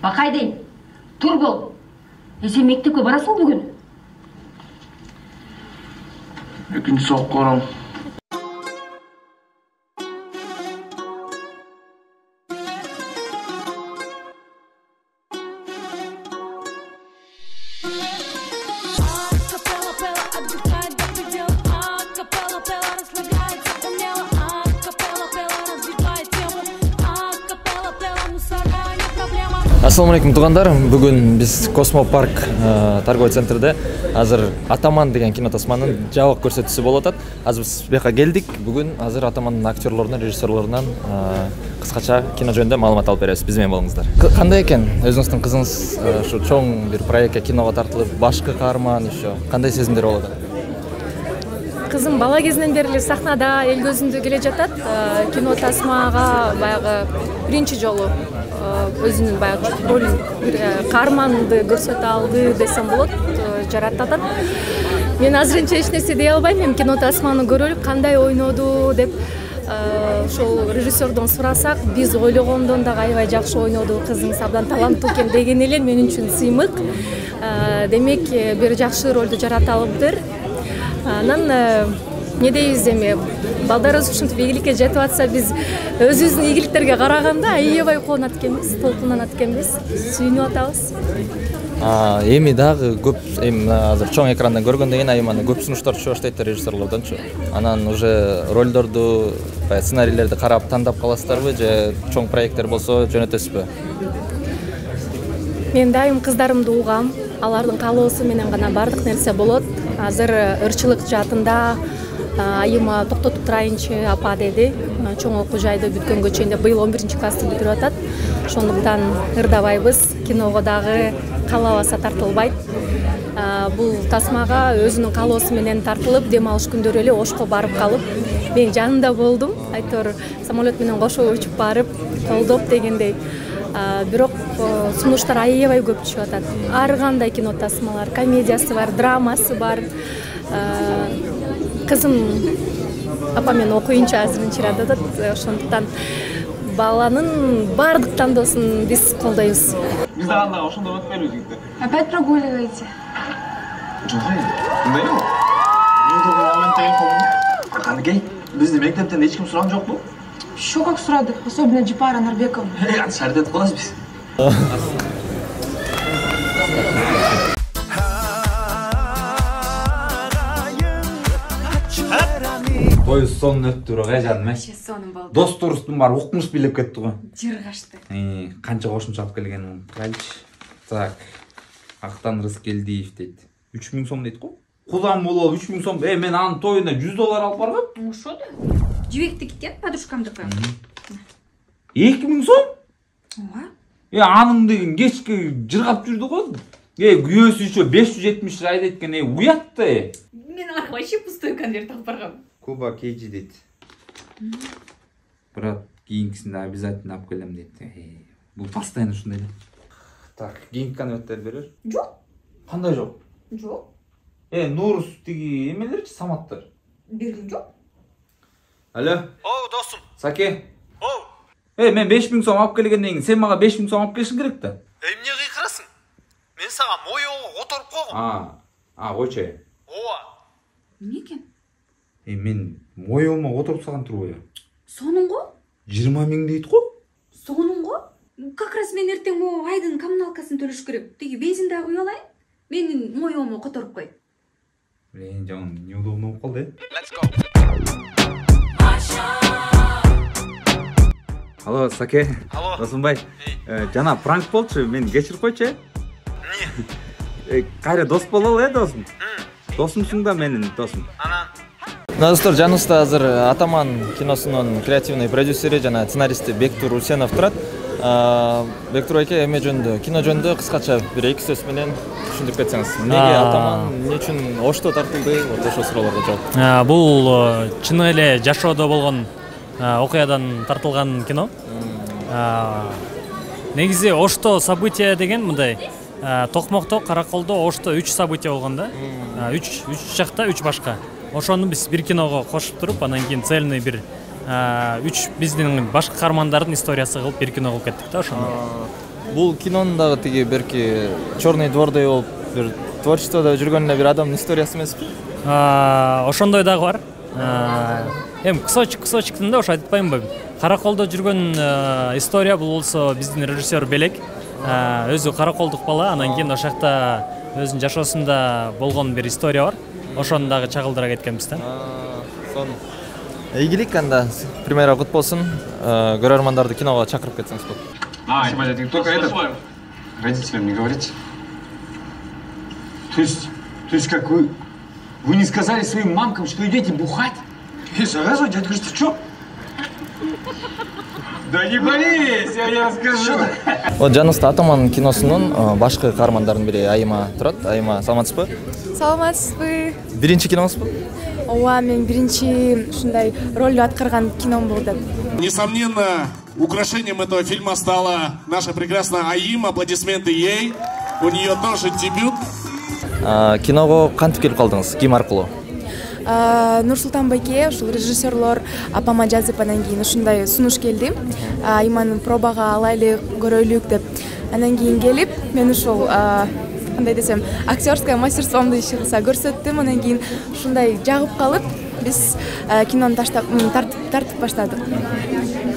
Бакайдей, тур бол. Сен мектепке барасың бүгүн? Экинчи сабакка барам. Assalamu alaikum тугандар. Бүгүн биз Космопарк торговый центрде азыр Атаман деген кино тасманын жабык көрсөтүүсү болуп атат. Азыр биз бияка келдик. Бүгүн азыр Атамандын актерлорунан, режиссерлорунан кыскача кино жөнүндө маалымат алып беребиз. Биз менен болуңуздар. Кандай экен өзүңүздүн кызыңыз ушу чоң бир проектке киного тартылып, башкы каарман еще кандай сезимдер болот? Кызым бала кезинен бери эле сахнада эл көзүндө келе жатат. Кино тасмага баягы биринчи жолу өзүнүн баягы ролун каарманды көрсөтө алды десем болот, жаратат. Мен азырынча эч нерсе дей албайм. Мен кино тасманы көрөлүп кандай ойноду деп ошол режиссердон сурасак, биз ойлогондон да аябай жакшы ойноду, кызыңыз абдан таланттуу экен деген эле мен үчүн сыймык. Демек бир жакшы ролду жарата алыптыр. Анан не дейбиз эми, балдарыбыз ушинтип ийгиликке жетип атса, биз өзүбүздүн ийгиликтерге караганда аябай кубанат экенбиз, толкунанат экенбиз, сүйүнүп атабыз. Эми дагы көп азыр чоң экрандан көргөндөн кийин аябай көп сунуштар түшө баштайт режиссерлордончу. Анан уже ролдорду, сценарийлерди карап тандап каласыздарбы же чоң проекттер болсо жөнөтөсүзбү? Мен дайым кыздарымды угам, алардын каалоосу менен гана бардык нерсе болот. Азыр ырчылык жаатында айыма токтотуп турайынчы апа деди. Чоң окуу жайды бүткөнгө чейин деп быйыл 11 классты бүтүрүп атат. Ошондуктан ырдабайбыз, киного дагы каалабаса тартылбайт. Бул тасмага өзүнүн каалоосу менен тартылып, дем алыш күндөрү эле Ошко барып калып, мен жанында болдум. Айтор самолет менен кошо учуп барып, колдоп дегендей. Бирок сунуштар аябай көп түшүп атат. Ар кандай кино тасмалар, комедиясы бар, драмасы бар. Кызым апа мен окуйынча азырынча радатат. Ошондуктан баланын бардык тандоосун биз колдойбуз. Биз да кандай ошондой болуп бербейбизби? Опять прогуливаете? Жок, кандай бул? Мен телефонум. Кандай? Бизди мектептен эч ким сураган жокпу? Еще как срады, особенно Джипара Нарбекова. Шардет кылабыз биз. Той сонун өттү бирок жаным. Вообще сонун болду. Досторубуздун баары укмуш билеп кетти го. Жыр качты. Канча кошумча алып келгенин карайчы. Так. Актан Рыскелдиев дейт. 3000 сом дейт го. Кудан болуп 3000 сом. Мен анын тоюна $100 алып баргам. Ошо да. Жибектики экен, подружкамдыкы. 2000 сом? Ооба. Анын деген кечки жыргап жүрдү го. Күйөөсү үчө 570 айдайт экен. Уят да. Мен аларга вообще пустой конверт алып баргам. Куба Кейджи дейт. Брат, кийинкисинде обязательно алып келем дейт. Бул постоянно ушундай эле. Так, кийинки конверттер берер? Жок. Кандай жок? Жок. Нурус тиги эмелерчи, Саматтар? Берген жок. Алло. Оу, досум. Саке. Оу. Мен 5000 сом алып келгенден кийин сен мага 5000 сом алып келишиң керек да. Эмне кыйкырасың? Мен сага моёго которуп койгом. Койчу. Ооба. Эмне экен? Мен моёма которуп салган турбайбы? Сонун го? 20 000 дейт го. Сонун го? Как раз мен эртең могу айдын коммуналкасын төлөш керек. Тиги бензин дагы куя алайын. Менин моёмо которуп кой. Жан неудобно болуп калды. Let's go. Алло, Саке. Алло. Досумбай. Жана пранк болчу, мен кечирип койчу. Эмне? Кайра дос бололу, досум. Досумсуң да менин досум. Анан Достор, жаныбызда азыр Атаман киносунун креативный продюсери жана сценаристи Бектур Усенов турат. Бектур айке, эме жөнүндө, кино жөнүндө кыскача бир эки сөз менен түшүндүрүп кетсеңиз. Эмнеге Атаман, эмне үчүн Ошто тартылды? Ошо суроолорго жооп. Бул чын эле жашоодо болгон окуядан тартылган кино. Негизи Ошто события деген мындай. Токмокто, Караколдо, Ошто 3 события болгон да. 3 жакта 3 башка. Ошону биз бир киного кошуп туруп, анан кийин цельный бир 3 биздин башка каармандардын историясы кылып бир кино кылып кеттик да ошону. Бул кинонун дагы тиги берки Черный двордой болуп бир творчестводо жүргөн эле бир адамдын историясы эмеспи? Ошондой дагы бар. Эми кусочектин да ошо айтып атпаймынбы? Караколдо жүргөн история бул болсо биздин режиссер Белек. Өзү караколдук бала, анан кийин ошол жакта өзүнүн жашоосунда болгон бир история бар. Ошону дагы чагылдыра кеткенбиз да. Ийгилик анда премьера кут болсун. Көрөрмандарды киного чакырып кетсеңиз болот. Спасибо, дядя. Только это родителям не говорите. То есть как вы не сказали своим мамкам, что идете бухать? Сразу, дядя говорит, ты что? Да не боись, я расскажу. Вот жаныбызда Атаман киносунун башкы каармандарынын бири Айыма турат. Айыма, саламатсызбы? Саламатсызбы. Биринчи киноңузбу? Ооба, мен биринчи ушундай ролду аткарган кином болду. Несомненно, украшением этого фильма стала наша прекрасная Аим. Аплодисменты ей. У нее тоже дебют. Киного кантип келип калдыңыз? Ким аркылуу? Нурсултан Байке, ушул режиссерлор апама жазып анан кийин ушундай сунуш келди. Айманын пробага алайлы, көрөлүк деп. Анан кийин келип, мен ушул кандай десем, актерское мастерствомду иши кылса көрсөттүм. Анан кийин ушундай жагып калып, биз кинону тартып баштадык.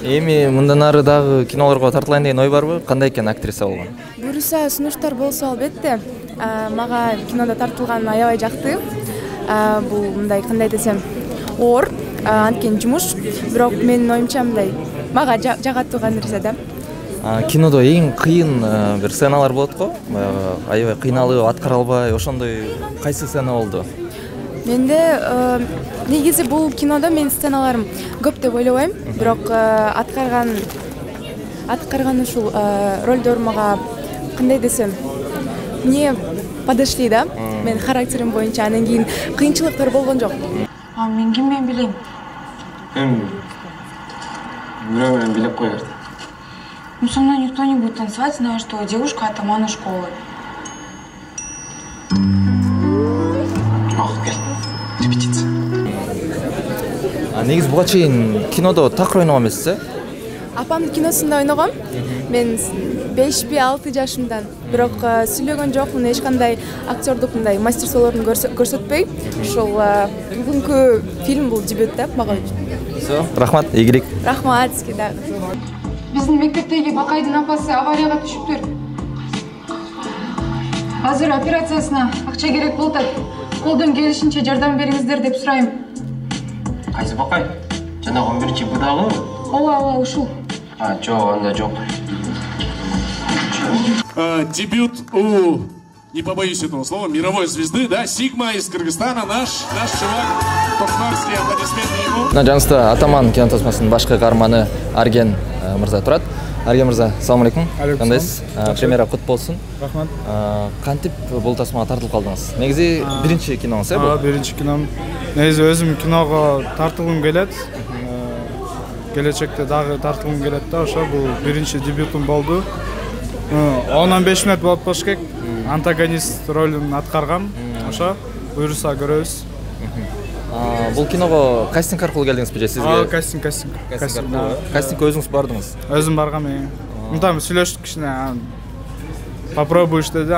Эми мындан ары дагы кинолорго тартылайын деген ой барбы? Кандай экен актриса болгон? Буюрса сунуштар болсо албетте. Мага кинода тартылган аябай жакты. Бул мындай кандай десем, оор, анткени жумуш, бирок менин оюмча мындай мага жагат турган нерсе да. Кинодо эң кыйын бир сценалар болот го? Аябай кыйналып, аткара албай, ошондой кайсы сцена болду? Менде негизи бул кинодо менин сценаларым көп деп ойлобойм, бирок аткарган ушул ролдор мага кандай десем, не подошли да, мен характерим боюнча. Анан кийин кыйынчылыктар болгон жок. Мен киммен билейм? Бирөө менен билеп кой. Ну, со мной никто не будет танцевать, зная, что девушка атамана школы. Репетиция. Негизи буга чейин кинодо такыр ойногон эмессиз, э? Апамдын киносунда ойногом. Мен 5-6 жашымдан. Бирок сүйлөгөн жокмун, эч кандай актердук мындай мастерстволорун көрсөтпөй. Ушул бүгүнкү фильм бул дебют да мага. Всё, рахмат, ийгилик. Рахмат сизге да. Биздин мектептеги Бакайдын апасы аварияга түшүптүр. Азыр операциясына акча керек болуп атат. Колдон келишинче жардам бериңиздер деп сурайм. Кайсы Бакай? Жанагы 11-Б дагы? Ооба, ушул. Жок, анда жок. Дебют у, не побоюсь этого слова, мировой звезды, да, Сигма из Кыргызстана, наш чувак, Токмарский, аплодисменты ему. Жаныбызда Атаман кинотасмасынын башкы каарманы Арген мырза турат. Арген мырза, салам алейкум. Кандайсыз? Премьера кут болсун. Рахмат. Кантип бул тасмага тартылып калдыңыз? Негизи биринчи киноңуз, э бул? Биринчи кином. Негизи өзүм киного тартылгым келет. Келечекте дагы тартылгым келет да, ошо бул биринчи дебютум болду. 10-15 мүнөт болуп болуш керек. Антагонист ролун аткаргам. Ошо буюрса көрөбүз. Бул киного кастинг аркылуу келдиңизби же сизге? Кастинг. Кастингге өзүңүз бардыңыз? Өзүм баргам. Мынтам сүйлөштүк кичине. Попробуешь деди,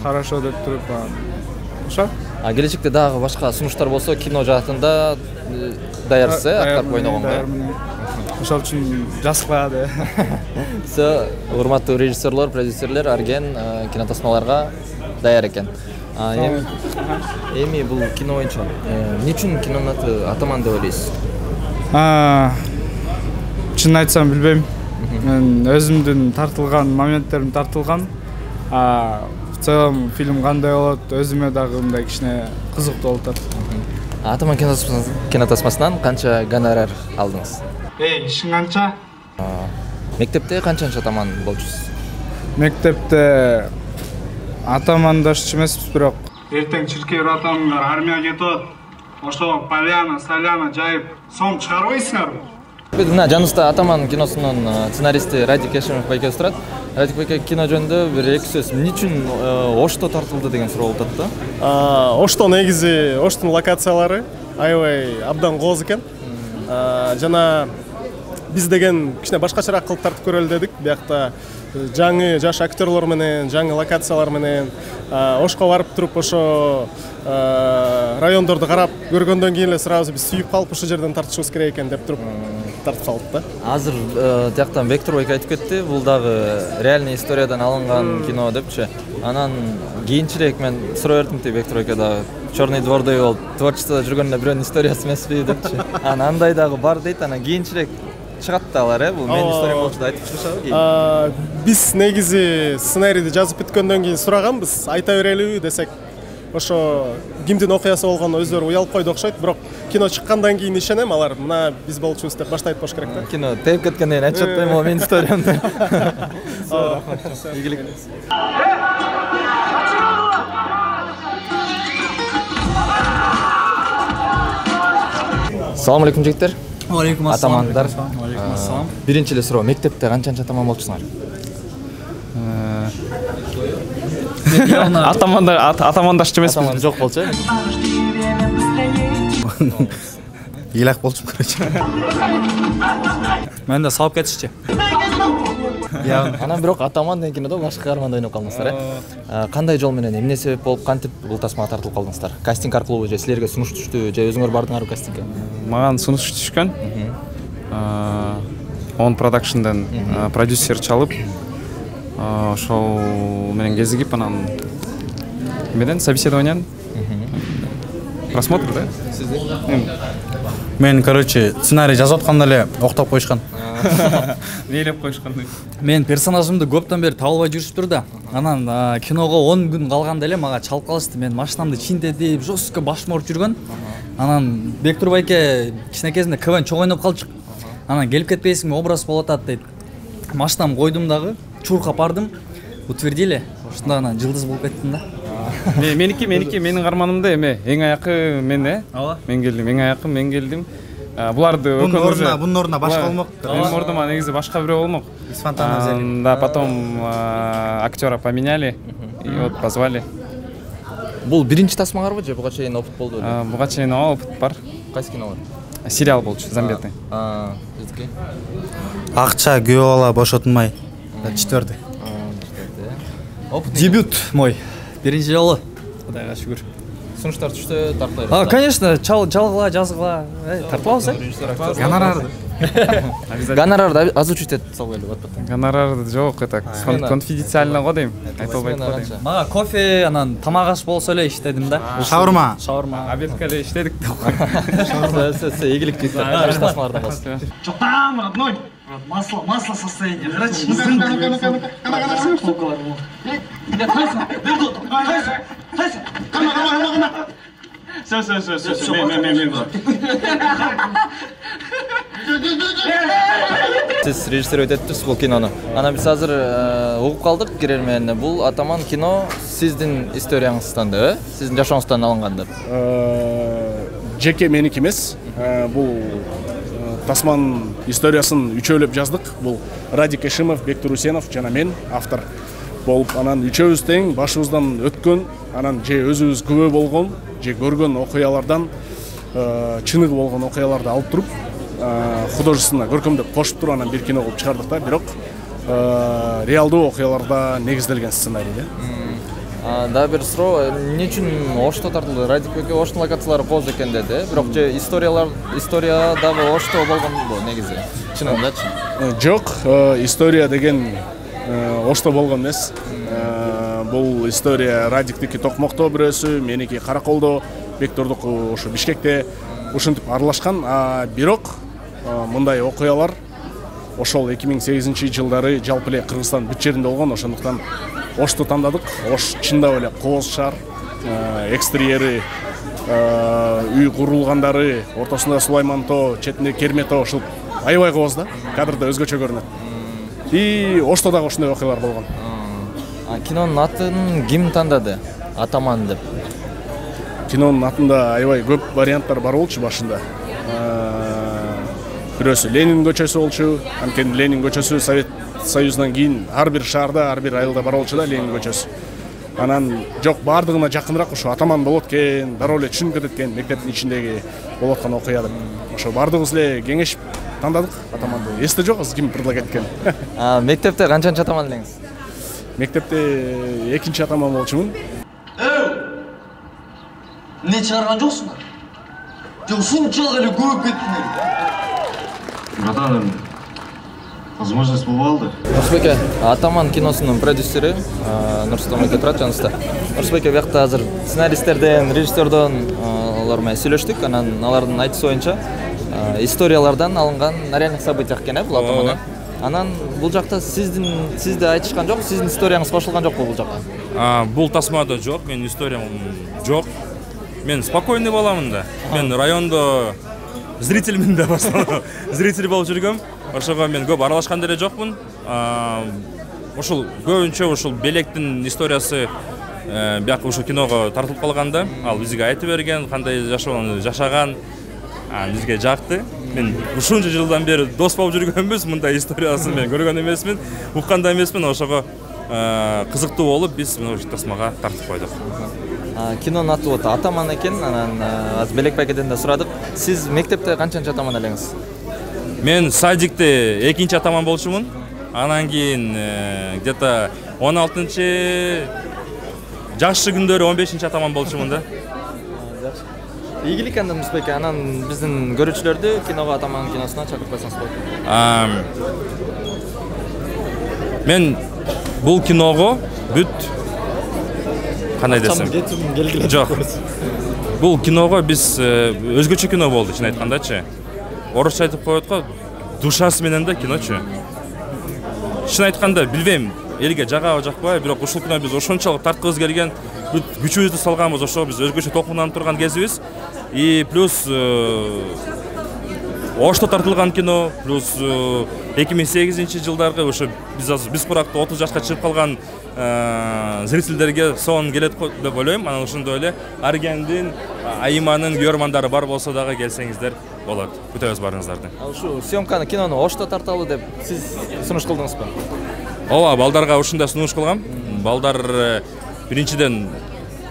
хорошо деп туруп. Ошо. Келечекте дагы башка сунуштар болсо кино жаатында даярсыз, аткарып ойногонго. Ошол үчүн жазгыла. Все, урматтуу режиссерлор, продюсерлер, Арген кинотасмаларга даяр экен. Эми бул кино боюнча эмне үчүн кинонун аты Атаман деп ойлойсуз? Чын айтсам билбейм. Мен өзүмдүн тартылган моменттерим тартылган. В целом фильм кандай болот, өзүмө дагы мындай кичине кызыктуу болуп атат. Атаман кинотасмасынан канча гонорар алдыңыз? Ишин канча? Мектепте канчанчы атаман болчусуз? Мектепте атамандашчы эмеспиз, бирок эртең чиркей атамдар армияга кетип, ошо поляна, соляна жайып, сом чыгарбайсыңарбы? Мына жаныбызда Атаман киносунун сценаристи Радик Кешимов байкебиз турат. Радик байке кино жөнүндө бир эки сөз. Эмне үчүн Ошто тартылды деген суроо болуп атат да? Ошто негизи Оштун локациялары аябай абдан кооз экен. Жана биз деген кичине башкачараак кылып тартып көрөлү дедик. Биякта жаңы жаш актерлор менен, жаңы локациялар менен Ошко барып туруп ошо райондорду карап көргөндөн кийин эле сразу биз сүйүп калып ошол жерден тартышыбыз керек экен деп туруп тартып калдык да. Азыр тияктан Бектур байке айтып кетти, бул дагы реальный историядан алынган кино депчи. Анан кийинчерээк мен суроо бердим ти Бектур байке дагы Черный двордой болуп творчестводо жүргөндө бирөөнүн историясы эмеспи депчи. Андай дагы бар дейт, анан кийинчерээк чыгат да алар, бул менин историям болчу да айтып чыгышабы? Биз негизи сценарийди жазып бүткөндөн кийин сураганбыз, айта берелиби десек, ошо кимдин окуясы болгону өздөрү уялып койду окшойт, бирок кино чыккандан кийин ишенем, алар мына биз болчубуз деп башта айтып кош керек да. Кино тееп кеткенден кийин айтып атпайм, менин историямды. Ийгилик. Салам алейкум жигиттер. Алейкум ассалам. Атамандар. Алейкум ассалам. Биринчи эле суроо, мектепте канчанчы атаман болчусуңар? Атамандашчы эмеспиз. Атаман жок болчу. Илак болчум короче. Мен да салып кетишчи. Анан бирок атаман деген кинодо башка каарманда ойноп калдыңыздар, э? Кандай жол менен, эмне себеп болуп кантип бул тасмага тартылып калдыңыздар? Кастинг аркылуу же силерге сунуш түштү, же өзүңөр бардыңарбы кастингге? Маған сунуш түшкөн. Он продакшнден продюсер чалып, ошол менен кезигип анан эмеден собеседованиядан просмотр да? Мен, короче, сценарий жазып атканда эле октоп коюшкан. Нейлеп коюшкан? Мен персонажымды көптөн бери таба албай жүрүшүптүр да. Анан киного 10 күн калганда эле мага чалып калышты. Мен машинамды чинтедип, жестко башым ооруп жүргөн. Анан Бектур байке кичинекесинде КВН чогуу ойноп калчык. Анан келип кетпейсиңби, образ болуп атат дейт. Машинамды койдум дагы, чуркап бардым. Утвердили. Ошондо анан жылдыз болуп кеттим да. Меники, менин карманымда эме эң аякы мен мен келдим, эң аякы мен келдим. Буларды Бунун ордуна башка болмок. Менин ордума негизи башка бирөө болмок. Да, потом актера поменяли и вот позвали. Бул биринчи тасмаңарбы же буга чейин опыт болду? Буга чейин опыт бар. Кайсы кино бар? Сериал болчу, Замбетный. Биздики? Акча күйөө бала бошотулмай. 4-й. Дебют мой. Биринчи жолу. Кудайга шүгүр. Сунуштар түштү, тартпайбы? Конечно, жалгыла, жазгыла. Тартпабыз, Гонорар. Гонорарды озвучить этип салбайлы батпаттан. Гонорар жок, это конфиденциально го дейм. Айта албайт го дейм. Мага кофе, анан тамак аш болсо эле иштедим да. Шаурма. Обедке эле иштедик. Ийгилик жейт. Тасмалардан болсун. Что там, родной? Масло состояние. Короче, Все. Сиз режиссер өтөттүз бул кинону. Анан биз азыр угуп калдык кирерменде. Бул Атаман кино сиздин историяңыздан да, сиздин жашооңуздан алынган деп. Жеке меники эмес. Бул Тасман историясын үчөөлөп жаздык. Бул Радик Эшимов, Бектур Усенов жана мен автор болуп, анан үчөөбүз тең башыбыздан өткөн, анан же өзүбүз күбө болгон, же көргөн окуялардан чыныгы болгон окуяларды алып туруп, художественно көркөмдөп кошуп туруп анан бир кино кылып чыгардык да, бирок реалдуу окуяларда негизделген сценарий да. Да, бир суроо, эмне үчүн Ошто тартылды? Радик байке Оштун локациялары кооз экен деди, бирок же история дагы Ошто болгонбу негизи? Чынындачы? Жок, история деген Ошто болгон эмес. Бул история Радиктики Токмокто бирөөсү, меники Караколдо, Бектурдуку ошо Бишкекте ушинтип аралашкан. Бирок мындай окуялар ошол 2008-жылдары жалпы эле Кыргызстан бүт жеринде болгон, ошондуктан Ошто тандадык. Ош чындап эле кооз шаар, экстерьери, үй курулгандары, ортосунда Сулайман тоо, четинде Керме тоо, ушул аябай кооз да, кадрда өзгөчө көрүнөт. И Ошто дагы ошондой окуялар болгон. Кинонун атын ким тандады? Атаман деп. Кинонун атында аябай көп варианттар бар болчу башында. Бирөөсү Ленин көчөсү болчу, анткени Ленин көчөсү Совет Союзунан кийин ар бир шаарда, ар бир айылда бар болчу да Ленин көчөсү. Анан жок, бардыгына жакыныраак ушу Атаман болот экен, дароо эле түшүнүп кетет экен мектептин ичиндеги болуп аткан окуя деп. Ошо бардыгыбыз эле кеңешип тандадык атаманды. Эсте жок азыр ким предлагать эткени. Мектепте канчанчы атаман элеңиз? Мектепте экинчи атаман болчумун. Ne çağırgan joksunlar? Жоқ ушунчалык эле көрүп кеттиңер. Братан, возможность бувалды. Нурсубеке, Атаман киносунун продюсери Нурсултан эке турат жаныбызда. Нурсубеке биякта азыр сценаристтерден, режиссердон алар менен сүйлөштүк. Анан алардын айтуусу боюнча историялардан алынган на реальных событиях экен, бул Атаман. Анан бул жакта сизди айтышкан жок, сиздин историяңыз кошулган жокпу бул жакка? Бул тасмада жок, менин историям жок. Мен спокойный баламын да. Мен райондо зрительмин да басында. Зритель болуп жүргөм. Ошого мен көп аралашкан деле жокмун. Ушул көбүнчө ушул белектин историясы бияк ушул киного тартылып калганда, ал бизге айтып берген, кандай жашоону жашаган, бизге жакты. Мен ушунча жылдан бери дос болуп жүргөнбүз, мындай историясын мен көргөн эмесмин, уккан да эмесмин. Ошого кызыктуу болуп биз ушул тасмага тартып койдук. Кинонун аты вот Атаман экен, анан азыр Белек байкеден да сурадык. Сиз мектепте канчанчы атаман элеңиз? Мен садикте экинчи атаман болчумун. Анан кийин где-то 16-чы жакшы күндөрү 15-чи атаман болчумун да. Ийгилик анда Нурсубеке, анан биздин көрүүчүлөрдү киного Атаман киносуна чакырып койсоңуз болот. Мен бул киного бүт кандай десем? Жок. Бул киного биз өзгөчө кино болду, чын айткандачы. Орусча айтып коет го, душасы менен да киночу. Чын айтканда билбейм, элге жагабы жакпайбы, бирок ушул кино биз ошончолук тарткыбыз келген, күчүбүздү салганбыз, ошо биз өзгөчө толкунданып турган кезибиз. И плюс Ошто тартылган кино, плюс 2008-жылдарга ошо биз куракта 30 жашка чыгып калган зрительдерге сон келет деп ойлойм. Анан ошондой эле Аргендин, Айманын көрөрмандары бар болсо дагы келсеңиздер болот. Күтөбүз барыңыздарды. Ушу съемканы кинону Ошто тарталы деп сиз сунуш кылдыңызбы? Ооба, балдарга ушундай сунуш кылгам. Балдар биринчиден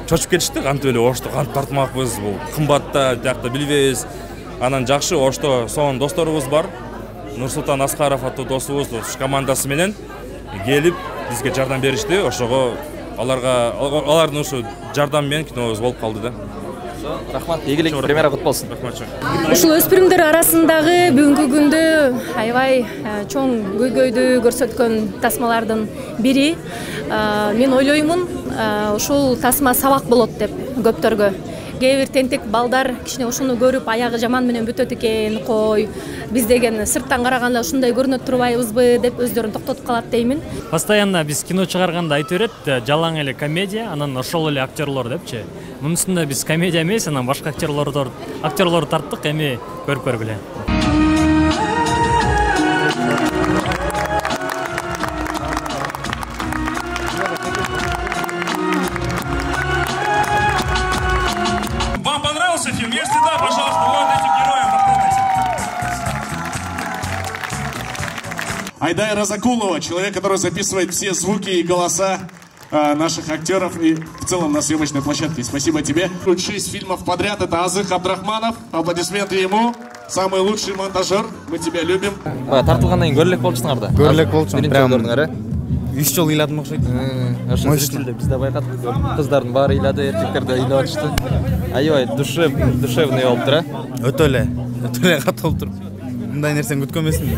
чочуп кетишти, кантип эле Ошто кантип тартмакпыз, бул кымбатта, биякта билбейбиз. Анан жакшы Ошто сонун досторубуз бар. Нурсултан Аскаров аттуу досубуз командасы менен келип бизге жардам беришти. Ошого алардын ушу жардам менен кинобуз болуп калды да. Рахмат, ийгилик, премьера кут болсун. Ушул өспүрүмдөр арасындагы бүгүнкү күндө аябай чоң көйгөйдү көрсөткөн тасмалардын бири. Мен ойлоймун, ушул тасма сабак болот деп көптөргө. Кээ бир тентек балдар кичине ушуну көрүп аягы жаман менен бүтөт экен, кой биз деген сырттан караганда ушундай көрүнөт турбайбызбы деп өздөрүн токтотуп калат деймин. Постоянно биз кино чыгарганда айтып берет, жалаң эле комедия, анан ошол эле актерлор депчи. Мунусунда биз комедия эмес, анан башка актерлорду тарттык, эми көрүп көргүлө. Фильм? Если да, пожалуйста, вот этим героям попробуйте. Айдай Разакулова, человек, который записывает все звуки и голоса наших актеров и в целом на съемочной площадке. Спасибо тебе. 6 фильмов подряд. Это Азых Абдрахманов. Аплодисменты ему. Самый лучший монтажер. Мы тебя любим. Тартылгандан кийин көрөлөк болчуңар да? Көрөлөк болчуң. Прям 3 жолу ыйладым окшойт. Ошо стилде биз да байкадык. Кыздардын баары ыйлады, эркектер да ыйлап атышты. Аябай душевный болуптур, Өтө эле катуу болуптур. Мындай нерсени күткөн эмесмин.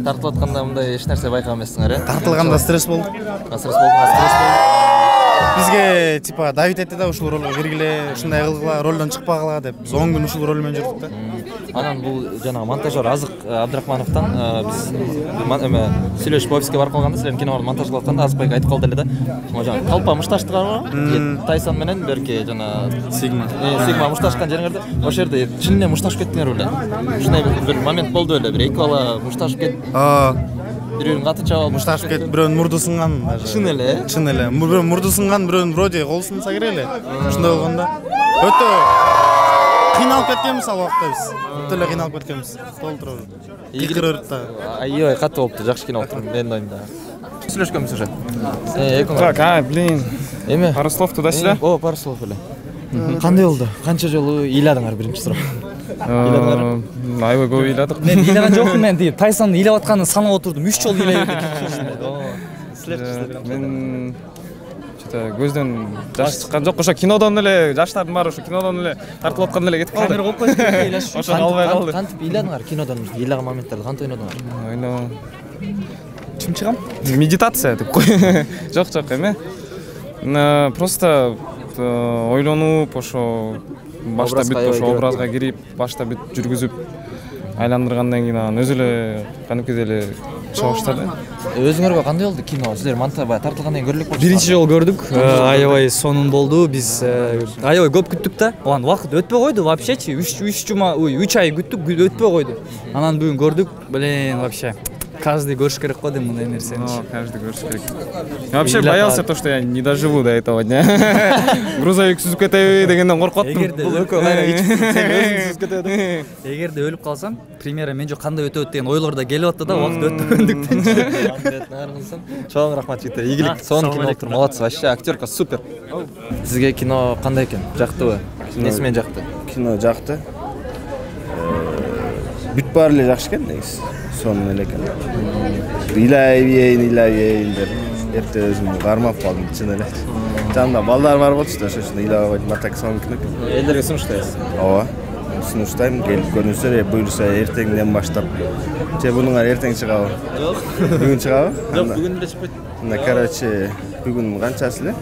Тартылып атканда мындай эч нерсе байкаган эмессиңер, Тартылганда стресс болду. Стресс болду. Бизге типа давит этти да ушул ролго киргиле, ушундай кылгыла, ролдон чыкпагыла деп. Биз 10 күн ушул рол менен жүрдүк да. Анан бул жанагы монтажер Азык Абдрахмановтан биз сүйлөшүп офиске барып калганда, силердин кинону монтажлап атканда Азык байга айтып калды эле да. Могу талпа мушташтык бар, Тайсон менен берки жана Сигма мушташкан жериңерде, ошол жерде чын эле мушташып кеттиңер беле. Ушундай бир момент болду эле, бир эки бала мушташып кетти. Бирөөнүн каты чабып мушташып кетти, бирөөнүн мурду сынган. Чын эле? Чын эле. Бирөөнүн мурду сынган, бирөөнүн вроде колу сынса керек эле. Ушундай болгондо өтө кыйналып кеткенбиз ал убакта биз. Өтө эле кыйналып кеткенбиз. Толтуруп. Ийгилик да. Аябай катуу болупту, жакшы кино болуптур, менин оюмда. Сүйлөшкөнбүз уже. Так, блин. Пару слов туда-сюда? Пару слов эле. Кандай болду? Канча жолу ыйладыңар биринчи суроо? Аябай көп ыйладык. Мен ыйлаган жокмун, мен тиги Тайсондун ыйлап атканын санап отурдум. 3 жолу ыйлай берди. Мен көздөн жаш чыккан жок. Ошо кинодон эле жаштардын баары ошо кинодон эле тартылып атканда эле кетип калды. Камера коюп койсоң ыйлаш үчүн. Ошо калбай калды. Кантип ыйладыңар кинодон? Ыйлаган моменттарда кантип ойнодуңар? Чым чыгам? Медитация деп кой. Жок эме. Просто ойлонуп ошо башта бүт ошо образга кирип, башта бүт жүргүзүп айландыргандан кийин анан өзү эле кантипкидей эле чыга баштады. Өзүңөргө кандай болду кино? Силер монтажга тартылгандан кийин көрүлүк болду. Биринчи жолу көрдүк. Аябай сонун болду. Биз аябай көп күттүк да. Анан убакыт өтпөй койду вообще-чи. 3 ай күттүк, өтпөй койду. Анан бүгүн көрдүк. Блин, вообще каждый көрүш керек го дейм мындай нерсени. Каждый көрүш керек. Я вообще боялся то, что я не доживу до этого дня. Грузовик сүзүп кетеби дегенден коркуп аттым. Эгерде өлүп калсам, премьера мен жок кандай өтөт деген ойлор да келип атты да, убакыт өтпөгөндүктөн. Чоң рахмат жигиттер. Ийгилик, сонун кино болуптур. Молодцы, вообще актерка супер. Сизге кино кандай экен? Жактыбы? Эмнеси менен жакты? Кино жакты. Бүт баары эле жакшы экен негизи. Сонун эле экен. Ыйлай берейин деп эрте өзүм кармап калдым, чын эле. Жанымда балдар бар болчу да, ошо үчүн ыйлабай койдум. Атак сонун кино. Элдерге сунуштайсыз? Ооба. Сунуштайм, келип көрүңүздөр, буюрса эртеңден баштап. Же бунуңар эртең чыгабы? Жок. Бүгүн чыгабы? Жок, бүгүн эле чыкпайт. Короче, бүгүн канчасы эле?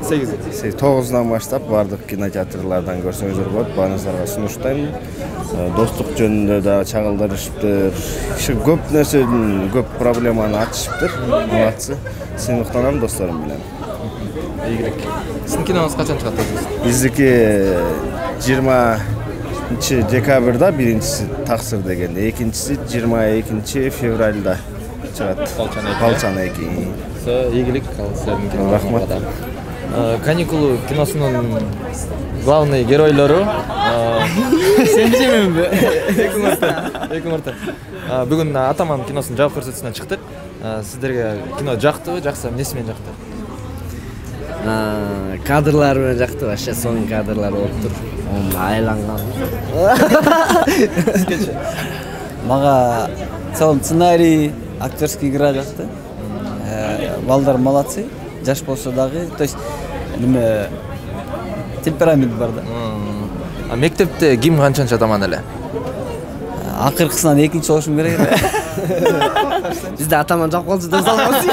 9-дан баштап бардык кинотеатрлардан көрсөңүздөр болот. Баарыңыздарга сунуштайм. Достук жөнүндө да чагылдырышыптыр. Көп нерседен көп проблеманы ачышыптыр. Молодцы. Сыймыктанам досторум менен. Ийгилик. Сиздин киноңуз качан чыгат өзүңүз? Биздики 20 декабрда биринчиси Таксыр деген, экинчиси 22 февралда чыгат. Балчан 2. Ийгилик, сиздердин кино. Рахмат. Каникулу киносунун главный геройлору Сен бижеменби? Эки марта. Бүгүн Атаман киносунун жабык көрсөтүүсүнөн чыктык. Сиздерге кино жактыбы, жакса эмнеси менен жакты? Кадрлар менен жакты, вообще сонун кадрлар болуптур. Айланган. Мага целом сценарий, актерский игра жакты. Балдар молодцы. Жаш болсо дагы, то есть неме темперамент бар да. Мектепте ким канчанчы Атаман эле? Акыркысынан экинчи болушум керек эле. Бизде Атаман жок болчу деп салганбыз.